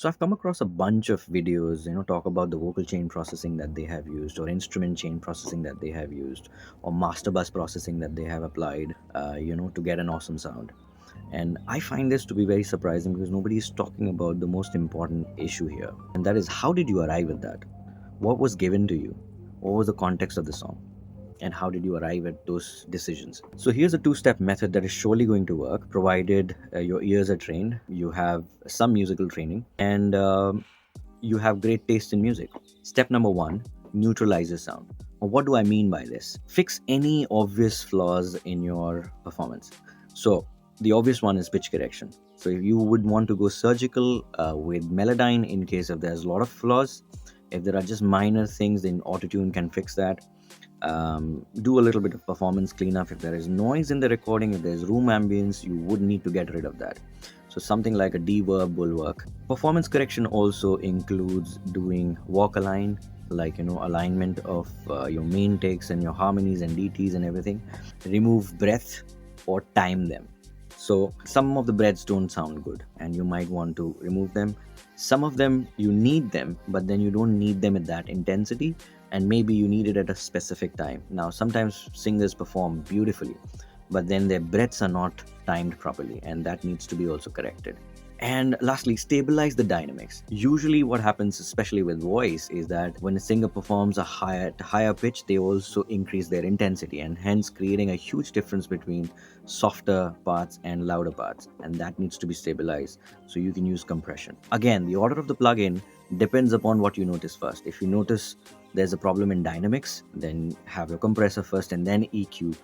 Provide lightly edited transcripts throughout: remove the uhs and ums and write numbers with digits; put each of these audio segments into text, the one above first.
So I've come across a bunch of videos, talk about the vocal chain processing that they have used, or instrument chain processing that they have used, or master bus processing that they have applied, to get an awesome sound. And I find this to be very surprising because nobody is talking about the most important issue here, and that is, how did you arrive at that? What was given to you? What was the context of the song? And how did you arrive at those decisions? So here's a two-step method that is surely going to work, provided your ears are trained, you have some musical training, and you have great taste in music. Step number one: neutralize your sound. Now, what do I mean by this? Fix any obvious flaws in your performance. So the obvious one is pitch correction. So if you would want to go surgical with Melodyne, in case if there's a lot of flaws, if there are just minor things, then Autotune can fix that. Do a little bit of performance cleanup. If there is noise in the recording, if there's room ambience, you would need to get rid of that. So something like a deverb will work. Performance correction also includes doing walk align, like alignment of your main takes and your harmonies and DTs and everything. Remove breath or time them. So some of the breaths don't sound good and you might want to remove them. Some of them you need them, but then you don't need them at that intensity, and maybe you need it at a specific time. Now sometimes singers perform beautifully, but then their breaths are not timed properly, and that needs to be also corrected. And lastly, stabilize the dynamics. Usually what happens, especially with voice, is that when a singer performs a higher pitch, they also increase their intensity, and hence creating a huge difference between softer parts and louder parts, and that needs to be stabilized. So you can use compression. Again, the order of the plugin depends upon what you notice first. If you notice there's a problem in dynamics, then have your compressor first and then EQ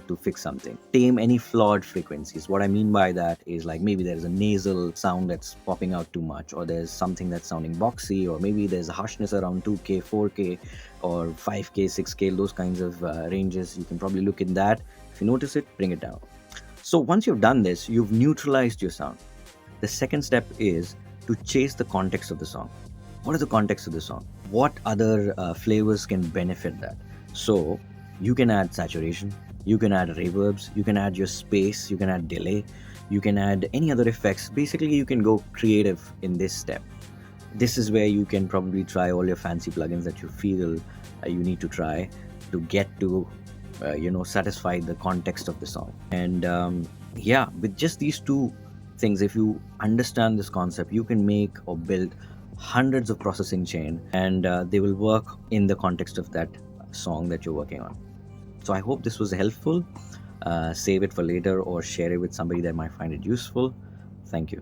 to fix something. Tame any flawed frequencies. What I mean by that is, like, maybe there's a nasal sound that's popping out too much, or there's something that's sounding boxy, or maybe there's a harshness around 2K, 4K, or 5K, 6K, those kinds of ranges. You can probably look in that. If you notice it, bring it down. So once you've done this, you've neutralized your sound. The second step is to chase the context of the song. What is the context of the song? What other flavors can benefit that? So you can add saturation, you can add reverbs, you can add your space, you can add delay, you can add any other effects. Basically, you can go creative in this step. This is where you can probably try all your fancy plugins that you feel you need to try to get to satisfy the context of the song. And with just these two things, if you understand this concept, you can make or build hundreds of processing chain, and they will work in the context of that song that you're working on. So I hope this was helpful. Save it for later or share it with somebody that might find it useful. Thank you.